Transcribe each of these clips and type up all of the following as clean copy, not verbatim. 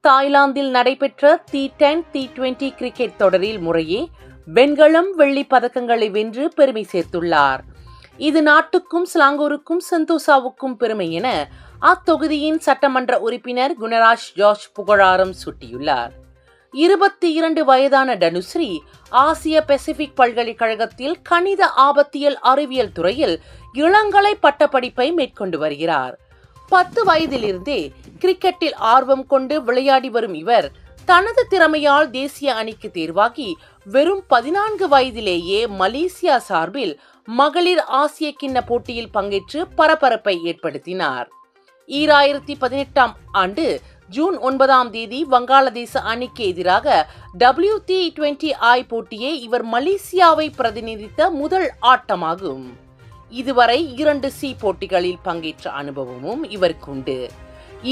தாய்லாந்தில் நடைபெற்ற T10, T20 cricket தொடரில் முறையே வெண்கலம், வெள்ளி பதக்கங்களை வென்று பெருமை சேர்த்துள்ளார். இது நாட்டுக்கும் ஸ்லாங்கூருக்கும் சந்தோஷாவுக்கும் பெருமை என அத்தொகுதியின் சட்டமன்ற உறுப்பினர் குணராஜ் ஜார்ஜ் புகழாரம் சூட்டியுள்ளார். 22 வயதான தனுஸ்ரீ ஆசிய பசிபிக் பல்கலைக்கழகத்தில் கணித ஆபத்தியல் அறிவியல் துறையில் இளங்கலை பட்டப்படிப்பை மேற்கொண்டு வருகிறார். 10 வயதிலிருந்தே கிரிக்கெட்டில் ஆர்வம் கொண்டு விளையாடி வரும் இவர் தனது திறமையால் தேசிய அணிக்கு தேர்வாகி வெறும் 14 வயதிலேயே மலேசியா சார்பில் மகளிர் ஆசிய கிண்ண போட்டியில் பங்கேற்று பரபரப்பை ஏற்படுத்தினார். 2018ஆம் ஆண்டு ஜூன் 9ஆம் தேதி வங்காளதேச அணிக்கு எதிராக WT20I போட்டியே இவர் மலேசியாவை பிரதிநிதித்த முதல் ஆட்டமாகும். இதுவரை 2 C போட்டிகளில் பங்கேற்ற அனுபவமும் இவருக்கு உண்டு.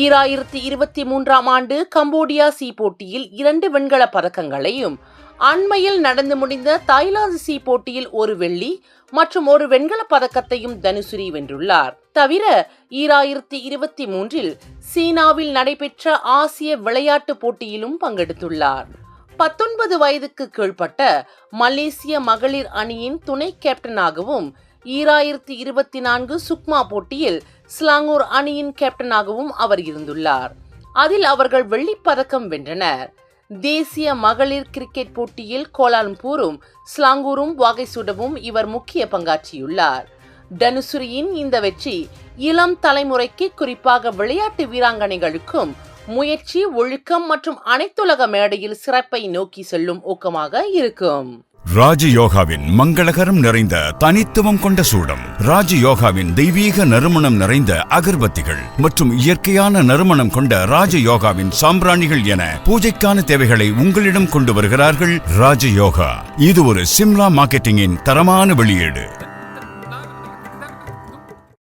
2023ஆம் ஆண்டு கம்போடியா C போட்டியில் 2 வெண்கல பதக்கங்களையும், அண்மையில் நடந்து முடிந்த தாய்லாந்து C போட்டியில் 1 வெள்ளி மற்றும் 1 வெண்கல பதக்கத்தையும் தனுஸ்ரீ வென்றுள்ளார். தவிர 2023இல் சீனாவில் நடைபெற்ற ஆசிய விளையாட்டு போட்டியிலும் பங்கெடுத்துள்ளார். 19 வயதுக்கு கீழ்ப்பட்ட மலேசிய மகளிர் அணியின் துணை கேப்டனாகவும் 2024 சுக்மா போட்டியில் ஸ்லாங்கூர் அணியின் கேப்டனாகவும் அவர் இருந்துள்ளார். அதில் அவர்கள் வெள்ளிப்பதக்கம் வென்றனர். தேசிய மகளிர் கிரிக்கெட் போட்டியில் கோலாலம்பூரும் ஸ்லாங்கூரும் வாகை சூடவும் இவர் முக்கிய பங்காற்றியுள்ளார். தனுஸ்ரீயின் இந்த வெற்றி இளம் தலைமுறைக்கு, குறிப்பாக விளையாட்டு வீராங்கனைகளுக்கும் முயற்சி, ஒழுக்கம் மற்றும் அனைத்துலக மேடையில் சிறப்பை நோக்கி செல்லும் ஊக்கமாக இருக்கும். ராஜயோகாவின் மங்களகரம் நிறைந்த தனித்துவம் கொண்ட சூடம், ராஜயோகாவின் தெய்வீக நறுமணம் நிறைந்த அகர்பத்திகள் மற்றும் இயற்கையான நறுமணம் கொண்ட ராஜயோகாவின் சாம்பிராணிகள் என பூஜைக்கான தேவைகளை உங்களிடம் கொண்டு வருகிறார்கள் ராஜயோகா. இது ஒரு சிம்லா மார்க்கெட்டிங்கின் தரமான வெளியீடு.